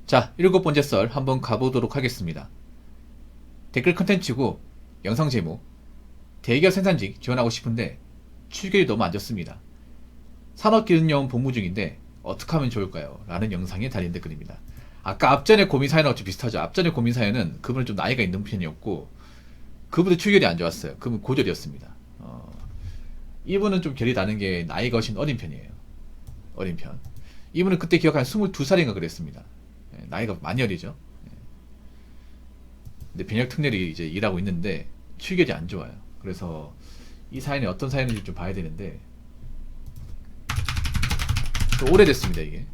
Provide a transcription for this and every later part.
자, 7번째 썰 한번 가보도록 하겠습니다. 댓글 컨텐츠고 영상 제목 대기업 생산직 지원하고 싶은데 출결이 너무 안 좋습니다. 산업기능요원 복무 중인데 어떻게 하면 좋을까요? 라는 영상에 달린 댓글입니다. 아까 앞전에 고민 사연하고 좀 비슷하죠. 앞전에 고민 사연은 그분은 좀 나이가 있는 편이었고 그분도 출결이 안 좋았어요. 그분 고졸이었습니다. 이분은 좀 결이 다른 게 나이가 훨씬 어린 편이에요. 어린 편. 이분은 그때 기억하면 22살인가 그랬습니다. 나이가 많이 어리죠. 근데 변역 특례리 이제 일하고 있는데 출결이 안 좋아요. 그래서 이 사연이 어떤 사연인지 좀 봐야 되는데 좀 오래됐습니다. 이게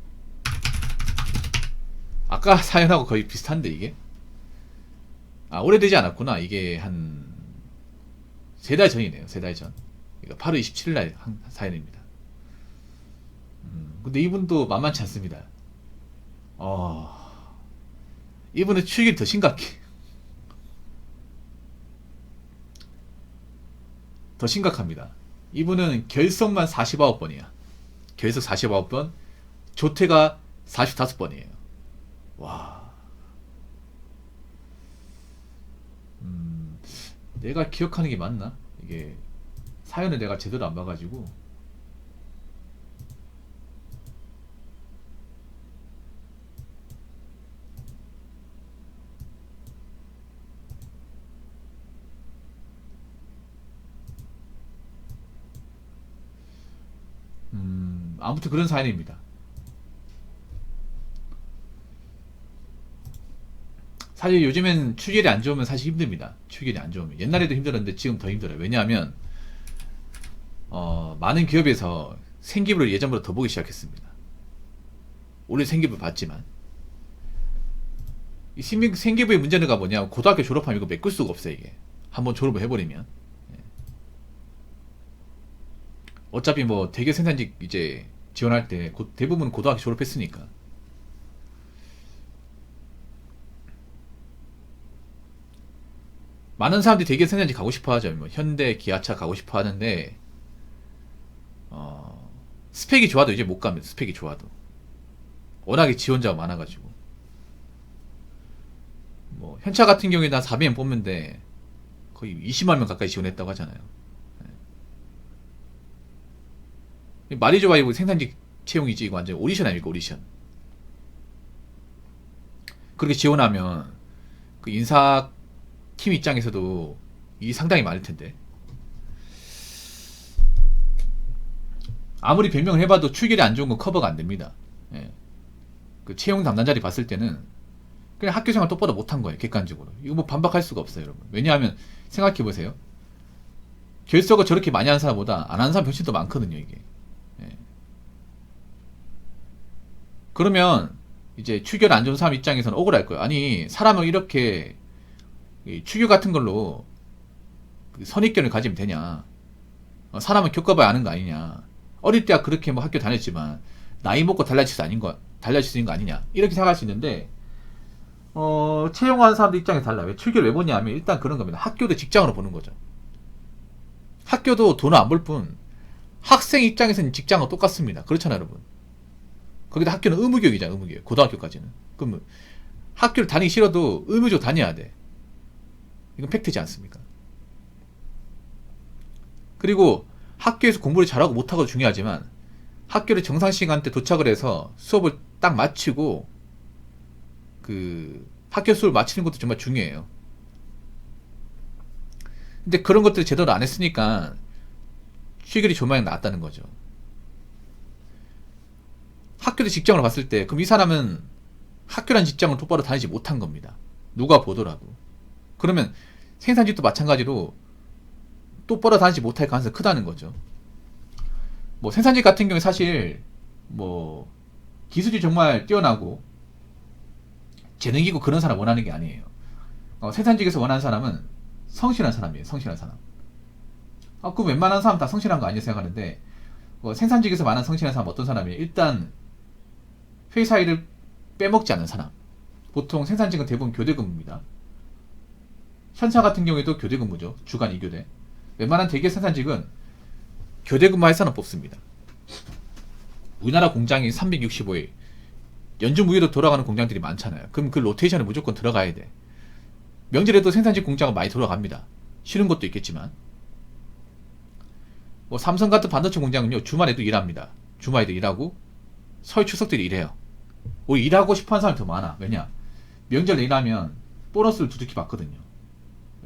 아까 사연하고 거의 비슷한데 이게 오래되지 않았구나. 이게 한 3달 전이네요. 3달 전. 그러니까 8월 27일 날 한 사연입니다. 근데 이분도 만만치 않습니다. 이분은 출결이 더 심각해. 더 심각합니다. 이분은 결석만 49번이야. 결석 49번, 조퇴가 45번이에요. 와. 내가 기억하는 게 맞나? 이게 사연을 내가 제대로 안 봐가지고. 아무튼 그런 사연입니다. 사실 요즘엔 출결이 안 좋으면 사실 힘듭니다. 출결이 안 좋으면. 옛날에도 힘들었는데 지금 더 힘들어요. 왜냐하면 많은 기업에서 생기부를 예전보다 더 보기 시작했습니다. 원래 생기부 봤지만 이 생기부의 문제는 뭐냐, 고등학교 졸업하면 이거 메꿀 수가 없어요. 이게 한번 졸업을 해버리면 어차피 뭐 대기업 생산직 이제 지원할 때 대부분 고등학교 졸업했으니까. 많은 사람들이 대기업 생산직 가고 싶어 하죠. 뭐 현대, 기아차 가고 싶어 하는데 스펙이 좋아도 이제 못 갑니다. 스펙이 좋아도 워낙에 지원자가 많아가지고. 뭐 현차 같은 경우에는 한 400명 뽑는데 거의 20만 명 가까이 지원했다고 하잖아요. 말이 좋아. 이거 생산직 채용이지. 이거 완전 오디션 아닙니까? 오디션. 그렇게 지원하면 그 인사팀 입장에서도 일이 상당히 많을 텐데 아무리 변명을 해봐도 출결이 안 좋은 건 커버가 안 됩니다. 그 채용 담당자리 봤을 때는 그냥 학교 생활 똑바로 못한 거예요. 객관적으로. 이거 뭐 반박할 수가 없어요, 여러분. 왜냐하면 생각해보세요. 결석을 저렇게 많이 하는 사람보다 안 하는 사람 훨씬 더 많거든요, 이게. 그러면 이제 출결 안 좋은 사람 입장에서는 억울할 거예요. 아니, 사람을 이렇게 출결 같은 걸로 선입견을 가지면 되냐? 사람을 겪어봐야 아는 거 아니냐? 어릴 때야 그렇게 뭐 학교 다녔지만 나이 먹고 달라질 수 있는 거 아니냐? 이렇게 생각할 수 있는데 채용하는 사람들 입장에서 달라요. 왜 출결 왜 보냐 하면 일단 그런 겁니다. 학교도 직장으로 보는 거죠. 학교도 돈을 안 벌 뿐 학생 입장에서는 직장은 똑같습니다. 그렇잖아요, 여러분. 거기다 학교는 의무교육이잖아. 의무교육. 고등학교까지는. 그럼 학교를 다니기 싫어도 의무적으로 다녀야 돼. 이건 팩트지 않습니까? 그리고 학교에서 공부를 잘하고 못하고도 중요하지만 학교를 정상 시간대 도착을 해서 수업을 딱 마치고 그 학교 수업을 마치는 것도 정말 중요해요. 근데 그런 것들을 제대로 안 했으니까 출결이 조만간 나왔다는 거죠. 학교도 직장으로 봤을 때 그럼 이 사람은 학교란 직장을 똑바로 다니지 못한 겁니다. 누가 보더라도. 그러면 생산직도 마찬가지로 똑바로 다니지 못할 가능성이 크다는 거죠. 뭐 생산직 같은 경우에 사실 뭐 기술이 정말 뛰어나고 재능이고 그런 사람 원하는 게 아니에요. 생산직에서 원하는 사람은 성실한 사람이에요. 성실한 사람. 그 웬만한 사람 다 성실한 거 아니냐 생각하는데 생산직에서 말하는 성실한 사람 어떤 사람이에요? 일단 회사 일을 빼먹지 않는 사람. 보통 생산직은 대부분 교대 근무입니다. 현차 같은 경우에도 교대 근무죠. 주간 2교대. 웬만한 대기업 생산직은 교대 근무할 사람 뽑습니다. 우리나라 공장이 365일 연중 무휴로 돌아가는 공장들이 많잖아요. 그럼 그 로테이션에 무조건 들어가야 돼. 명절에도 생산직 공장은 많이 돌아갑니다. 쉬는 것도 있겠지만. 뭐 삼성 같은 반도체 공장은요, 주말에도 일합니다. 주말에도 일하고 설 추석들이 일해요. 오히려 일하고 싶어하는 사람이 더 많아. 왜냐? 명절에 일하면 보너스를 두둑히 받거든요.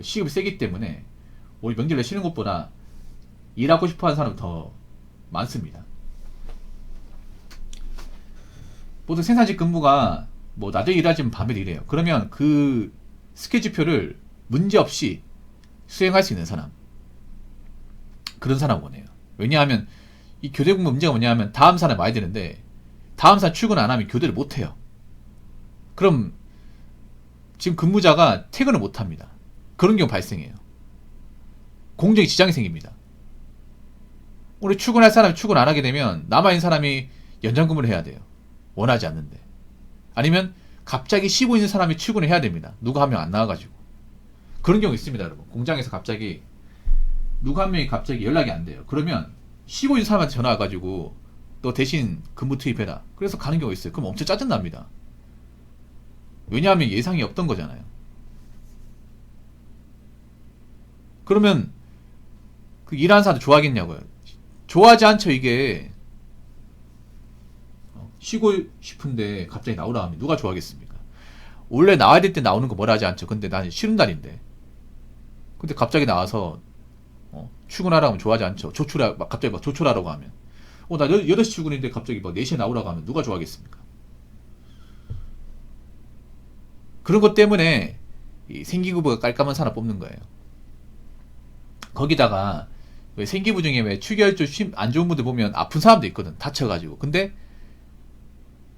시급이 세기 때문에 오히려 명절에 쉬는 것보다 일하고 싶어하는 사람이 더 많습니다. 보통 생산직 근무가 뭐 낮에 일하지만 밤에 일해요. 그러면 그 스케줄표를 문제없이 수행할 수 있는 사람, 그런 사람 원해요. 왜냐하면 이 교대 근무 문제가 뭐냐면 다음 사람이 와야 되는데 다음 사람 출근 안 하면 교대를 못 해요. 그럼 지금 근무자가 퇴근을 못 합니다. 그런 경우 발생해요. 공정에 지장이 생깁니다. 우리 출근할 사람이 출근 안 하게 되면 남아있는 사람이 연장 근무를 해야 돼요. 원하지 않는데. 아니면 갑자기 쉬고 있는 사람이 출근을 해야 됩니다. 누가 한 명 안 나와가지고. 그런 경우 있습니다, 여러분. 공장에서 갑자기 누가 한 명이 갑자기 연락이 안 돼요. 그러면 쉬고 있는 사람한테 전화 와가지고 너 대신 근무 투입해라. 그래서 가는 경우가 있어요. 그럼 엄청 짜증납니다. 왜냐하면 예상이 없던 거잖아요. 그러면 그 일하는 사람들 좋아하겠냐고요. 좋아하지 않죠. 이게 쉬고 싶은데 갑자기 나오라 하면 누가 좋아하겠습니까? 원래 나와야 될 때 나오는 거 뭐라 하지 않죠. 근데 나는 쉬는 날인데 근데 갑자기 나와서 출근하라고 하면 좋아하지 않죠. 갑자기 막 조촐하라고 하면 나 8시 출근인데 갑자기 막 4시에 나오라고 하면 누가 좋아하겠습니까? 그런 것 때문에 이 생기부가 깔끔한 사람 뽑는 거예요. 거기다가 왜 생기부 중에 왜 출결조 안 좋은 분들 보면 아픈 사람도 있거든. 다쳐가지고. 근데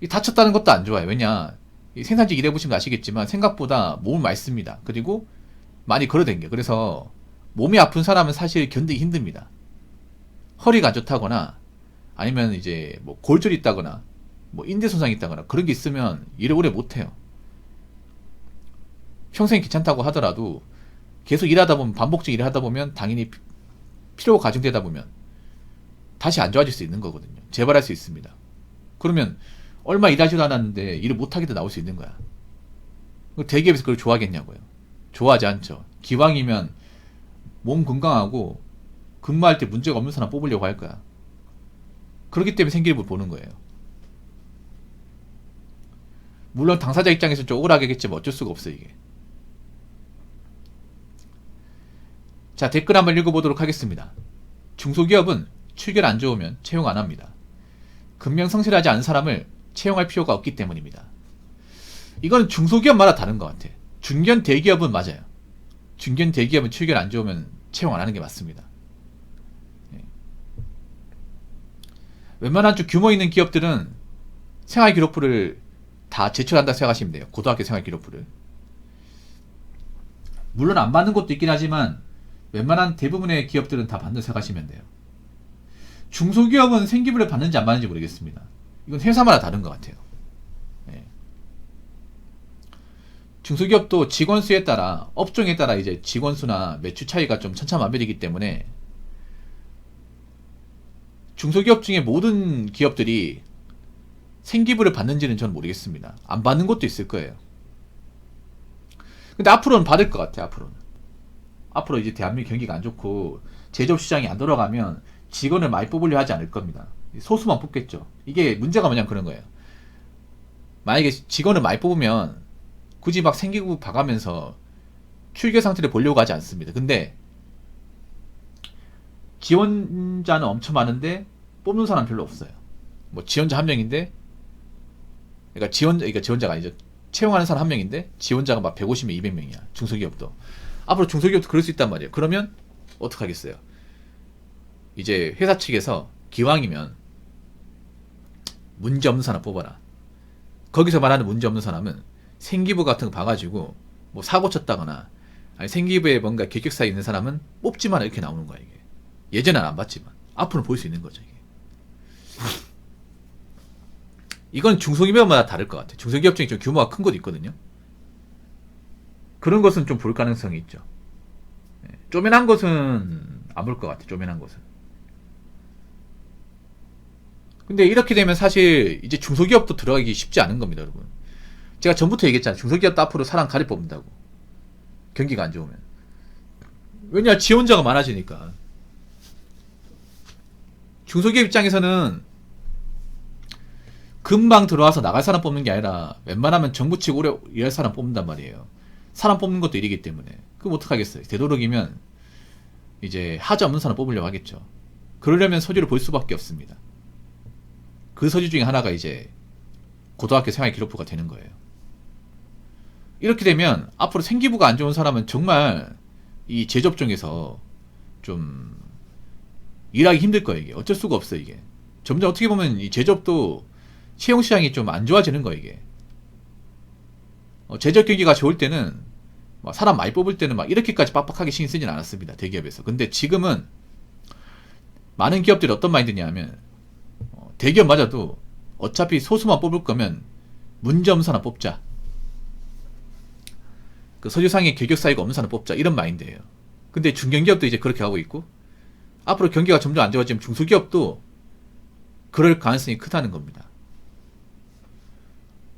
이 다쳤다는 것도 안 좋아요. 왜냐, 이 생산직 일해보시면 아시겠지만 생각보다 몸을 많이 씁니다. 그리고 많이 걸어댕겨. 그래서 몸이 아픈 사람은 사실 견디기 힘듭니다. 허리가 안 좋다거나 아니면 이제 뭐 골절이 있다거나 뭐 인대 손상이 있다거나 그런 게 있으면 일을 오래 못해요. 평생 괜찮다고 하더라도 계속 일하다 보면, 반복적 일을 하다 보면 당연히 피로가 가중되다 보면 다시 안 좋아질 수 있는 거거든요. 재발할 수 있습니다. 그러면 얼마 일하지도 않았는데 일을 못하게도 나올 수 있는 거야. 대기업에서 그걸 좋아하겠냐고요. 좋아하지 않죠. 기왕이면 몸 건강하고 근무할 때 문제가 없는 사람 뽑으려고 할 거야. 그렇기 때문에 생기부를 보는 거예요. 물론 당사자 입장에서 좀 억울하겠지만 어쩔 수가 없어 이게. 자, 댓글 한번 읽어보도록 하겠습니다. 중소기업은 출결 안 좋으면 채용 안 합니다. 근명 성실하지 않은 사람을 채용할 필요가 없기 때문입니다. 이건 중소기업마다 다른 것 같아. 중견 대기업은 맞아요. 중견 대기업은 출결 안 좋으면 채용 안 하는 게 맞습니다. 웬만한 좀 규모 있는 기업들은 생활기록부를 다 제출한다 생각하시면 돼요. 고등학교 생활기록부를. 물론 안 받는 것도 있긴 하지만 웬만한 대부분의 기업들은 다 받는 생각하시면 돼요. 중소기업은 생기부를 받는지 안 받는지 모르겠습니다. 이건 회사마다 다른 것 같아요. 네. 중소기업도 직원 수에 따라, 업종에 따라 이제 직원 수나 매출 차이가 좀 천차만별이기 때문에 중소기업 중에 모든 기업들이 생기부를 받는지는 저는 모르겠습니다. 안 받는 것도 있을 거예요. 근데 앞으로는 받을 것 같아요. 앞으로 이제 대한민국 경기가 안 좋고 제조업 시장이 안 돌아가면 직원을 많이 뽑으려 하지 않을 겁니다. 소수만 뽑겠죠. 이게 문제가 뭐냐면 그런 거예요. 만약에 직원을 많이 뽑으면 굳이 막 생기부 봐가면서 출결 상태를 보려고 하지 않습니다. 근데 지원자는 엄청 많은데 뽑는 사람 별로 없어요. 뭐 지원자 한 명인데, 그러니까 지원자가 아니죠. 채용하는 사람 한 명인데 지원자가 막 150명, 200명이야. 중소기업도. 앞으로 중소기업도 그럴 수 있단 말이에요. 그러면 어떡하겠어요? 이제 회사 측에서 기왕이면 문제 없는 사람 뽑아라. 거기서 말하는 문제 없는 사람은 생기부 같은 거 봐가지고 뭐 사고 쳤다거나 아니 생기부에 뭔가 계격사에 있는 사람은 뽑지만 이렇게 나오는 거야 이게. 예전에는 안 봤지만 앞으로는 볼 수 있는 거죠 이게. 이건 중소기업마다 다를 것 같아요. 중소기업 중에 좀 규모가 큰 곳 있거든요. 그런 것은 좀 볼 가능성이 있죠. 쪼맨한 것은 안 볼 것 같아요. 쪼맨한 것은. 근데 이렇게 되면 사실 이제 중소기업도 들어가기 쉽지 않은 겁니다, 여러분. 제가 전부터 얘기했잖아요. 중소기업도 앞으로 사람 가리 뽑는다고. 경기가 안 좋으면. 왜냐, 지원자가 많아지니까. 중소기업 입장에서는 금방 들어와서 나갈 사람 뽑는 게 아니라 웬만하면 정부 측 오래 일할 사람 뽑는단 말이에요. 사람 뽑는 것도 일이기 때문에. 그럼 어떡하겠어요. 되도록이면 이제 하자 없는 사람 뽑으려고 하겠죠. 그러려면 서류를 볼 수밖에 없습니다. 그 서류 중에 하나가 이제 고등학교 생활 기록부가 되는 거예요. 이렇게 되면 앞으로 생기부가 안 좋은 사람은 정말 이 제조업종에서 좀 일하기 힘들 거예요. 이게 어쩔 수가 없어요. 이게 점점 어떻게 보면 이 제조업도 채용 시장이 좀 안 좋아지는 거예요. 이게 제조업 경기가 좋을 때는 막 사람 많이 뽑을 때는 막 이렇게까지 빡빡하게 신경 쓰진 않았습니다. 대기업에서. 근데 지금은 많은 기업들이 어떤 마인드냐면 대기업 맞아도 어차피 소수만 뽑을 거면 문제없는 사람 뽑자. 그 서류상에 결격 사유가 없는 사람 뽑자. 이런 마인드예요. 근데 중견기업도 이제 그렇게 하고 있고 앞으로 경기가 점점 안 좋아지면 중소기업도 그럴 가능성이 크다는 겁니다.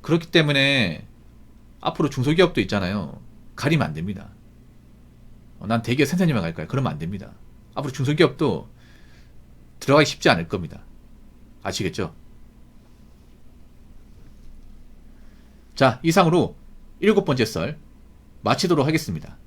그렇기 때문에 앞으로 중소기업도 있잖아요. 가리면 안 됩니다. 난 대기업 생산자만 갈 거야. 그러면 안 됩니다. 앞으로 중소기업도 들어가기 쉽지 않을 겁니다. 아시겠죠? 자, 이상으로 7번째 썰 마치도록 하겠습니다.